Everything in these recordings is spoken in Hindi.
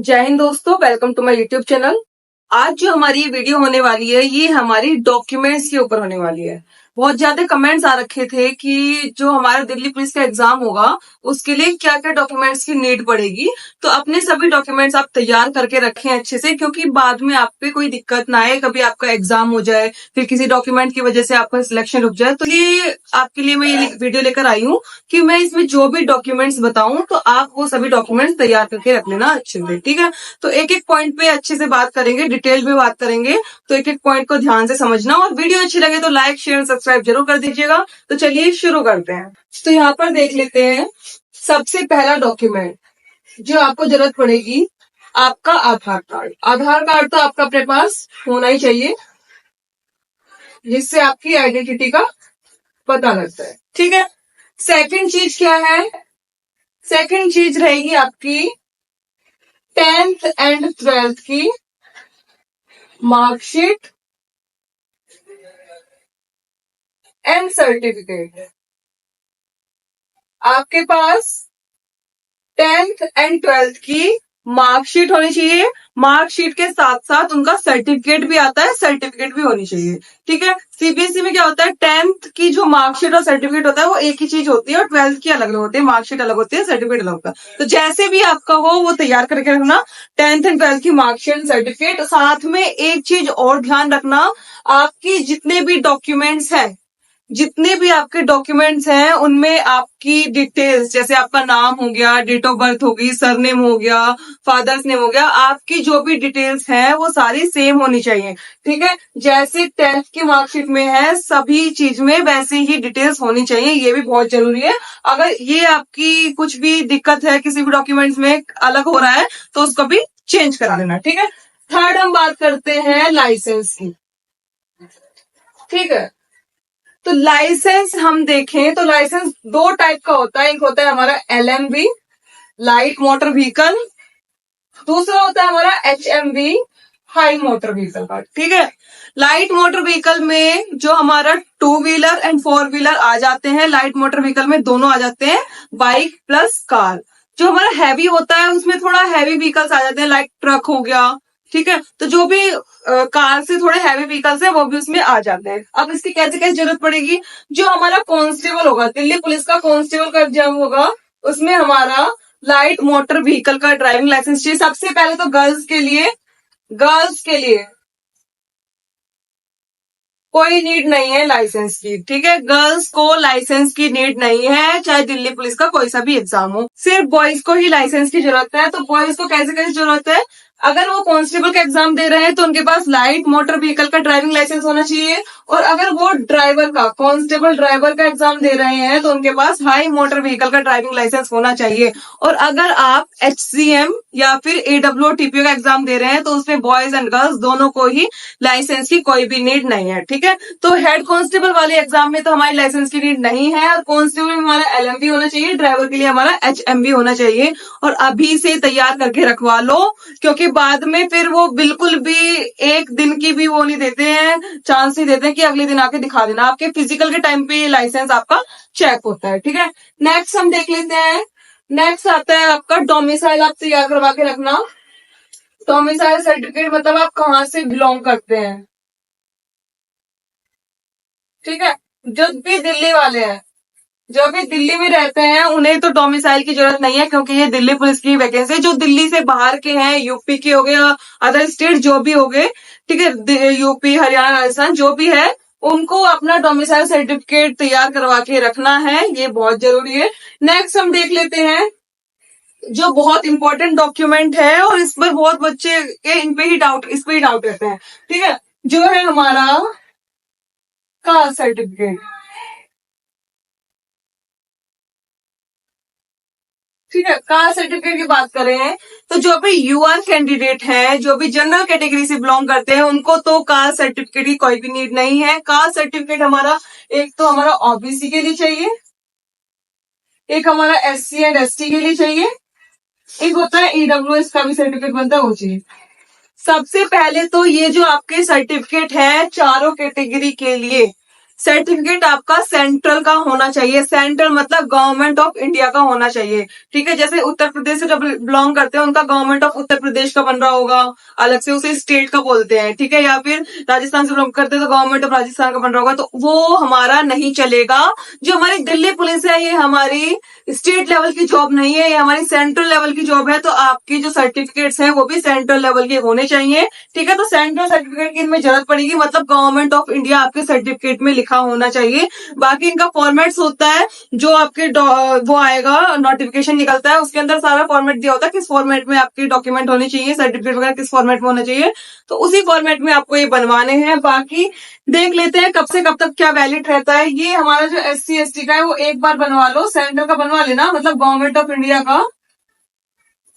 जय हिंद दोस्तों, welcome to my YouTube channel. आज जो हमारी वीडियो होने वाली है ये हमारी डॉक्यूमेंट्स के ऊपर होने वाली है। बहुत ज्यादा कमेंट्स आ रखे थे कि जो हमारा दिल्ली पुलिस का एग्जाम होगा उसके लिए क्या क्या डॉक्यूमेंट्स की नीड पड़ेगी। तो अपने सभी डॉक्यूमेंट्स आप तैयार करके रखें अच्छे से, क्योंकि बाद में आप पे कोई दिक्कत ना आए, कभी आपका एग्जाम हो जाए फिर किसी डॉक्यूमेंट की वजह से आपका सिलेक्शन रुक जाए। तो ये आपके लिए मैं ये वीडियो लेकर आई हूँ कि मैं इसमें जो भी डॉक्यूमेंट्स बताऊं तो आप वो सभी डॉक्यूमेंट्स तैयार करके रख लेना अच्छे से, ठीक है। तो एक एक पॉइंट पे अच्छे से बात करेंगे, डिटेल में बात करेंगे, तो एक एक पॉइंट को ध्यान से समझना। और वीडियो अच्छी लगे तो लाइक शेयर सब्सक्राइब जरूर कर दीजिएगा। तो चलिए शुरू करते हैं। तो यहाँ पर देख लेते हैं, सबसे पहला डॉक्यूमेंट जो आपको जरूरत पड़ेगी, आपका आधार कार्ड। आधार कार्ड तो आपका अपने पास होना ही चाहिए, जिससे आपकी आइडेंटिटी का पता लगता है, ठीक है। सेकंड चीज क्या है? सेकंड चीज रहेगी आपकी 10th एंड 12th की मार्कशीट एंड सर्टिफिकेट। आपके पास 10th एंड 12th की मार्कशीट होनी चाहिए, मार्कशीट के साथ साथ उनका सर्टिफिकेट भी आता है, सर्टिफिकेट भी होनी चाहिए, ठीक है। सीबीएसई में क्या होता है, 10th की जो मार्कशीट और सर्टिफिकेट होता है वो एक ही चीज होती है, और 12th की अलग अलग होती है, मार्कशीट अलग होती है, सर्टिफिकेट अलग होता है। तो जैसे भी आपका हो वो तैयार करके रखना, 10th एंड 12th की मार्कशीट सर्टिफिकेट। साथ में एक चीज और ध्यान रखना, आपकी जितने भी डॉक्यूमेंट्स हैं, जितने भी आपके डॉक्यूमेंट्स हैं उनमें आपकी डिटेल्स, जैसे आपका नाम हो गया, डेट ऑफ बर्थ होगी, सरनेम हो गया, फादर्स नेम हो गया, आपकी जो भी डिटेल्स हैं वो सारी सेम होनी चाहिए, ठीक है। जैसे 10th की मार्कशीट में है सभी चीज में, वैसे ही डिटेल्स होनी चाहिए, ये भी बहुत जरूरी है। अगर ये आपकी कुछ भी दिक्कत है, किसी भी डॉक्यूमेंट्स में अलग हो रहा है, तो उसको भी चेंज करा देना, ठीक है। थर्ड हम बात करते हैं लाइसेंस की, ठीक है। तो लाइसेंस हम देखें तो लाइसेंस दो टाइप का होता है, एक होता है हमारा LMV, लाइट मोटर व्हीकल, दूसरा होता है हमारा HMV, हाई मोटर व्हीकल का, ठीक है। लाइट मोटर व्हीकल में जो हमारा 2 व्हीलर एंड 4 व्हीलर आ जाते हैं, लाइट मोटर व्हीकल में दोनों आ जाते हैं, बाइक प्लस कार। जो हमारा हैवी होता है उसमें थोड़ा हैवी व्हीकल्स आ जाते हैं, लाइक ट्रक हो गया, ठीक है। तो जो भी कार से थोड़े हैवी व्हीकल्स है वो भी उसमें आ जाते हैं। अब इसकी कैसे कैसे जरूरत पड़ेगी? जो हमारा कांस्टेबल होगा, दिल्ली पुलिस का कांस्टेबल का एग्जाम होगा, उसमें हमारा लाइट मोटर व्हीकल का ड्राइविंग लाइसेंस चाहिए। सबसे पहले तो गर्ल्स के लिए कोई नीड नहीं है लाइसेंस की, ठीक है। गर्ल्स को लाइसेंस की नीड नहीं है, चाहे दिल्ली पुलिस का कोई सा भी एग्जाम हो, सिर्फ बॉयज को ही लाइसेंस की जरूरत है। तो बॉयज को कैसे कैसे जरूरत है? अगर वो कांस्टेबल का एग्जाम दे रहे हैं तो उनके पास लाइट मोटर व्हीकल का ड्राइविंग लाइसेंस होना चाहिए, और अगर वो ड्राइवर का, कांस्टेबल ड्राइवर का एग्जाम दे रहे हैं तो उनके पास हाई मोटर व्हीकल का ड्राइविंग लाइसेंस होना चाहिए। और अगर आप HCM या फिर AWOTP का एग्जाम दे रहे हैं तो उसमें बॉयज एंड गर्ल्स दोनों को ही लाइसेंस की कोई भी नीड नहीं है, ठीक है। तो हेड कांस्टेबल वाले एग्जाम में तो हमारी लाइसेंस की नीड नहीं है, और कांस्टेबल में हमारा LMV होना चाहिए, ड्राइवर के लिए हमारा HMV होना चाहिए। और अभी से तैयार करके रखवा लो, क्योंकि बाद में फिर वो बिल्कुल भी एक दिन की भी वो नहीं देते हैं, चांस नहीं देते हैं कि अगले दिन आके दिखा देना। आपके फिजिकल के टाइम पे लाइसेंस आपका चेक होता है, ठीक है। नेक्स्ट हम देख लेते हैं, नेक्स्ट आता है आपका डोमिसाइल, आप तैयार करवा के रखना। डोमिसाइल सर्टिफिकेट मतलब आप कहाँ से बिलोंग करते हैं, ठीक है। जो भी दिल्ली वाले हैं, जो भी दिल्ली में रहते हैं उन्हें तो डोमिसाइल की जरूरत नहीं है, क्योंकि ये दिल्ली पुलिस की वैकेंसी है। जो दिल्ली से बाहर के हैं, यूपी के हो गए, अदर स्टेट जो भी हो गए, ठीक है, यूपी हरियाणा राजस्थान जो भी है, उनको अपना डोमिसाइल सर्टिफिकेट तैयार करवा के रखना है, ये बहुत जरूरी है। नेक्स्ट हम देख लेते हैं जो बहुत इंपॉर्टेंट डॉक्यूमेंट है, और इस पर बहुत बच्चे के इस पे ही डाउट रहते हैं, ठीक है। जो है हमारा कास्ट सर्टिफिकेट, ठीक है। कास्ट सर्टिफिकेट की बात करें तो जो भी यूआर कैंडिडेट है, जो भी जनरल कैटेगरी से बिलोंग करते हैं, उनको तो कास्ट सर्टिफिकेट की कोई भी नीड नहीं है। कास्ट सर्टिफिकेट हमारा एक तो हमारा OBC के लिए चाहिए, एक हमारा SC एंड ST के लिए चाहिए, एक होता है EWS का भी सर्टिफिकेट बनता है, वो चाहिए। सबसे पहले तो ये जो आपके सर्टिफिकेट है चारों कैटेगरी के लिए, सर्टिफिकेट आपका सेंट्रल का होना चाहिए। सेंट्रल मतलब गवर्नमेंट ऑफ इंडिया का होना चाहिए, ठीक है। जैसे उत्तर प्रदेश से जब बिलोंग करते हैं उनका गवर्नमेंट ऑफ उत्तर प्रदेश का बन रहा होगा, अलग से उसे स्टेट का बोलते हैं, ठीक है। या फिर राजस्थान से बिलोंग करते हैं तो गवर्नमेंट ऑफ राजस्थान का बन रहा होगा, तो वो हमारा नहीं चलेगा। जो हमारी दिल्ली पुलिस है ये हमारी स्टेट लेवल की जॉब नहीं है, ये हमारी सेंट्रल लेवल की जॉब है। तो आपकी जो सर्टिफिकेट्स हैं वो भी सेंट्रल लेवल के होने चाहिए, ठीक है। तो सेंट्रल सर्टिफिकेट की इनमें जरूरत पड़ेगी, मतलब गवर्नमेंट ऑफ इंडिया आपके सर्टिफिकेट में लिखा होना चाहिए। बाकी इनका फॉर्मेट्स होता है, जो आपके वो आएगा नोटिफिकेशन निकलता है, उसके अंदर सारा फॉर्मेट दिया होता है, किस फॉर्मेट में आपके डॉक्यूमेंट होने चाहिए, सर्टिफिकेट वगैरह किस फॉर्मेट में होना चाहिए, तो उसी फॉर्मेट में आपको ये बनवाने हैं। बाकी देख लेते हैं कब से कब तक क्या वैलिड रहता है। ये हमारा जो SC ST का है वो एक बार बनवा लो, सेंट्रल का बनवा लेना, मतलब गवर्नमेंट ऑफ इंडिया का,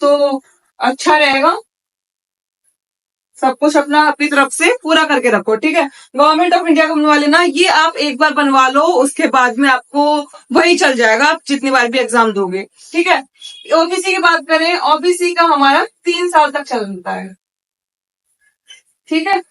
तो अच्छा रहेगा। सब कुछ अपना अपनी तरफ से पूरा करके रखो, ठीक है। गवर्नमेंट ऑफ इंडिया का बनवा लेना, ये आप एक बार बनवा लो, उसके बाद में आपको वही चल जाएगा, आप जितनी बार भी एग्जाम दोगे, ठीक है। OBC की बात करें, OBC का हमारा 3 साल तक चलता है, ठीक है।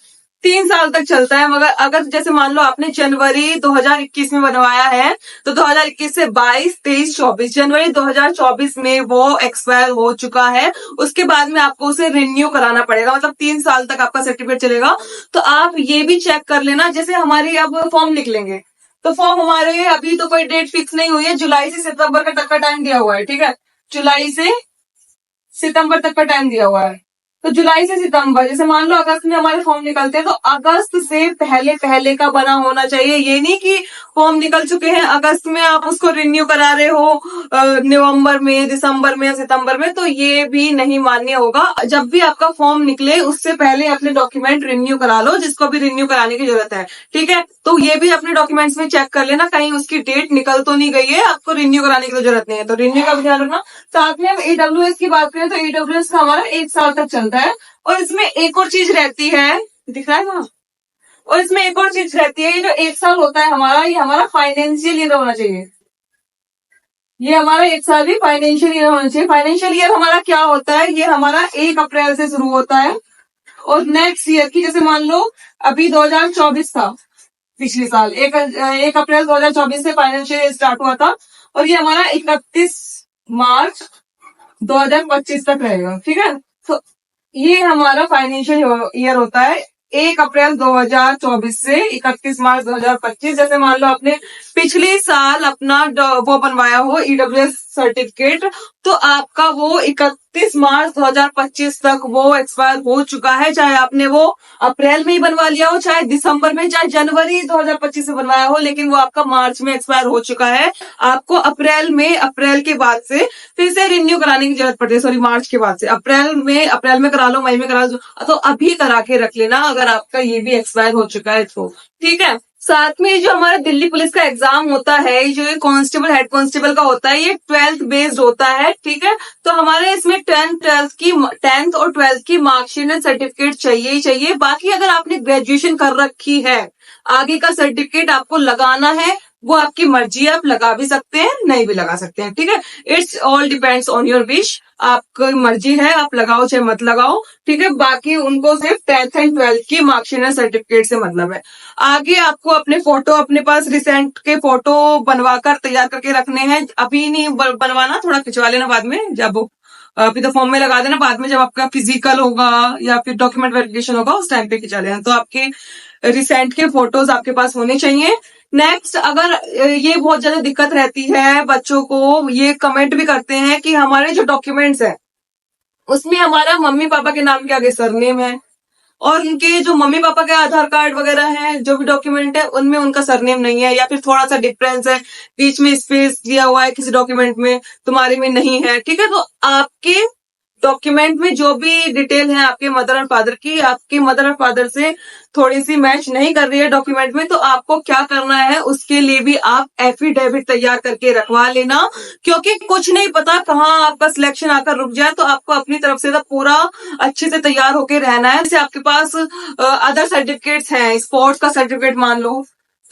3 साल तक चलता है, मगर अगर जैसे मान लो आपने जनवरी 2021 में बनवाया है, तो 2021 से 22, 23, 24 जनवरी 2024 में वो एक्सपायर हो चुका है। उसके बाद में आपको उसे रिन्यू कराना पड़ेगा, मतलब 3 साल तक आपका सर्टिफिकेट चलेगा। तो आप ये भी चेक कर लेना, जैसे हमारे अब फॉर्म निकलेंगे, तो फॉर्म हमारे अभी तो कोई डेट फिक्स नहीं हुई है, जुलाई से सितंबर तक का टाइम दिया हुआ है, ठीक है। जुलाई से सितंबर तक का टाइम दिया हुआ है। तो जुलाई से सितंबर, जैसे मान लो अगस्त में हमारे फॉर्म निकलते हैं, तो अगस्त से पहले पहले का बना होना चाहिए। ये नहीं कि फॉर्म निकल चुके हैं अगस्त में आप उसको रिन्यू करा रहे हो नवंबर में, दिसंबर में या सितंबर में, तो ये भी नहीं मान्य होगा। जब भी आपका फॉर्म निकले उससे पहले अपने डॉक्यूमेंट रिन्यू करा लो, जिसको भी रिन्यू कराने की जरूरत है, ठीक है। तो ये भी अपने डॉक्यूमेंट्स में चेक कर लेना, कहीं उसकी डेट निकल तो नहीं गई है, आपको रिन्यू कराने की तो जरूरत नहीं है, तो रिन्यू का भी ध्यान रखना। साथ में हम EWS की बात करें तो EWS का हमारा 1 साल तक चलता है। और इसमें एक और चीज रहती है, दिख रहा है ना, और इसमें एक और चीज रहती है, ये जो 1 साल होता है हमारा, ये हमारा फाइनेंशियल ईयर होना चाहिए। ये हमारा 1 साल भी फाइनेंशियल ईयर होना चाहिए। फाइनेंशियल ईयर हमारा क्या होता है, ये हमारा 1 अप्रैल से शुरू होता है, और नेक्स्ट ईयर की, जैसे मान लो अभी 2024 था, पिछले साल 1 अप्रैल 2024 से फाइनेंशियल ईयर स्टार्ट हुआ था, और ये हमारा 31 मार्च 2025 तक रहेगा, ठीक है। तो ये हमारा फाइनेंशियल ईयर होता है, 1 अप्रैल 2024 से 31 मार्च 2025। जैसे मान लो आपने पिछले साल अपना वो बनवाया हो EWS सर्टिफिकेट, तो आपका वो 31 मार्च 2025 तक वो एक्सपायर हो चुका है, चाहे आपने वो अप्रैल में ही बनवा लिया हो, चाहे दिसंबर में, चाहे जनवरी 2025 में बनवाया हो, लेकिन वो आपका मार्च में एक्सपायर हो चुका है। आपको अप्रैल के बाद से फिर से रिन्यू कराने की जरूरत पड़ती है, सॉरी मार्च के बाद से। अप्रैल में करा लो, मई में करा लो, तो अभी करा के रख लेना अगर आपका ये भी एक्सपायर हो चुका है तो, ठीक है। साथ में जो हमारा दिल्ली पुलिस का एग्जाम होता है, जो ये कांस्टेबल हेड कांस्टेबल का होता है, ये 12th बेस्ड होता है, ठीक है। तो हमारे इसमें 10th और 12th की मार्कशीट एंड सर्टिफिकेट चाहिए ही चाहिए। बाकी अगर आपने ग्रेजुएशन कर रखी है, आगे का सर्टिफिकेट आपको लगाना है, वो आपकी मर्जी है, आप लगा भी सकते हैं, नहीं भी लगा सकते हैं, ठीक है। It's all depends on your wish, आपकी मर्जी है, आप लगाओ चाहे मत लगाओ, ठीक है। बाकी उनको सिर्फ 10th एंड 12th की मार्कशीट एंड सर्टिफिकेट से मतलब है। आगे आपको अपने फोटो अपने पास रिसेंट के फोटो बनवाकर तैयार करके रखने हैं, अभी नहीं बनवाना, थोड़ा खिंचवा लेना बाद में, जब अभी तो फॉर्म में लगा देना, बाद में जब आपका फिजिकल होगा या फिर डॉक्यूमेंट वेरिफिकेशन होगा उस टाइम पे खिंचा लेना। तो आपके रिसेंट के फोटोज आपके पास होने चाहिए। नेक्स्ट, अगर ये बहुत ज्यादा दिक्कत रहती है बच्चों को, ये कमेंट भी करते हैं कि हमारे जो डॉक्यूमेंट्स है उसमें हमारा मम्मी पापा के नाम के आगे सरनेम है, और उनके जो मम्मी पापा के आधार कार्ड वगैरह है, जो भी डॉक्यूमेंट है, उनमें उनका सरनेम नहीं है, या फिर थोड़ा सा डिफरेंस है, बीच में स्पेस दिया हुआ है किसी डॉक्यूमेंट में, तुम्हारे में नहीं है, ठीक है। तो आपके डॉक्यूमेंट में जो भी डिटेल है आपके मदर और फादर की, आपके मदर और फादर से थोड़ी सी मैच नहीं कर रही है डॉक्यूमेंट में, तो आपको क्या करना है, उसके लिए भी आप एफिडेविट तैयार करके रखवा लेना, क्योंकि कुछ नहीं पता कहाँ आपका सिलेक्शन आकर रुक जाए। तो आपको अपनी तरफ से तो पूरा अच्छे से तैयार होकर रहना है। जैसे आपके पास अदर सर्टिफिकेट्स हैं, स्पोर्ट्स का सर्टिफिकेट मान लो,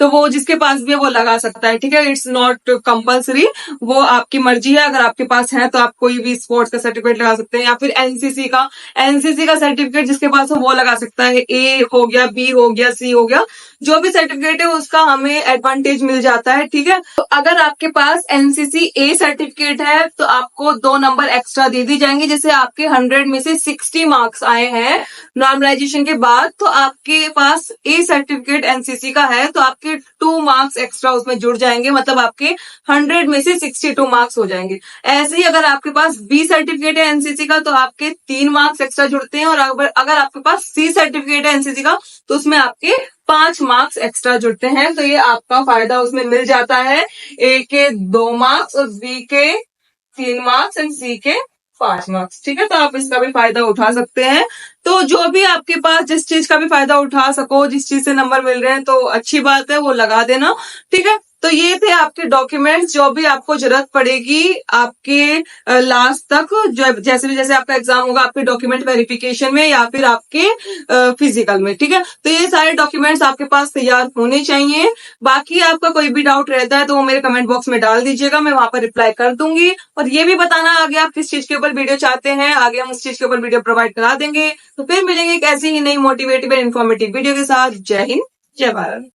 तो वो जिसके पास भी है वो लगा सकता है, ठीक है। इट्स नॉट कंपल्सरी, वो आपकी मर्जी है। अगर आपके पास है तो आप कोई भी स्पोर्ट्स का सर्टिफिकेट लगा सकते हैं, या फिर एनसीसी का सर्टिफिकेट जिसके पास हो वो लगा सकता है। ए हो गया, बी हो गया, सी हो गया, जो भी सर्टिफिकेट है उसका हमें एडवांटेज मिल जाता है, ठीक है। तो अगर आपके पास एनसीसी ए सर्टिफिकेट है तो आपको 2 नंबर एक्स्ट्रा दे दी जाएंगे। जैसे आपके 100 में से 60 मार्क्स आए हैं नॉर्मलाइजेशन के बाद, तो आपके पास ए सर्टिफिकेट एनसीसी का है तो आपके 2 मार्क्स एक्स्ट्रा उसमें जुड़ जाएंगे, मतलब आपके 100 में से 62 मार्क्स हो जाएंगे। ऐसे ही अगर आपके पास बी सर्टिफिकेट है एनसीसी का तो आपके 3 मार्क्स एक्स्ट्रा जुड़ते हैं, और अगर आपके पास सी सर्टिफिकेट है एनसीसी का तो उसमें आपके 5 मार्क्स एक्स्ट्रा जुड़ते हैं। तो ये आपका फायदा उसमें मिल जाता है। ए के 2 मार्क्स और बी के 3 मार्क्स एंड सी के 5 मार्क्स, ठीक है। तो आप इसका भी फायदा उठा सकते हैं। तो जो भी आपके पास जिस चीज का भी फायदा उठा सको, जिस चीज से नंबर मिल रहे हैं तो अच्छी बात है, वो लगा देना, ठीक है। तो ये थे आपके डॉक्यूमेंट्स जो भी आपको जरूरत पड़ेगी आपके लास्ट तक, जो जैसे आपका एग्जाम होगा आपके डॉक्यूमेंट वेरिफिकेशन में या फिर आपके फिजिकल में, ठीक है। तो ये सारे डॉक्यूमेंट्स आपके पास तैयार होने चाहिए। बाकी आपका कोई भी डाउट रहता है तो वो मेरे कमेंट बॉक्स में डाल दीजिएगा, मैं वहां पर रिप्लाई कर दूंगी। और ये भी बताना आगे आप किस चीज के ऊपर वीडियो चाहते हैं, आगे हम उस चीज के ऊपर वीडियो प्रोवाइड करा देंगे। तो फिर मिलेंगे एक ऐसी ही नई मोटिवेटिव एंड इन्फॉर्मेटिव वीडियो के साथ। जय हिंद, जय भारत।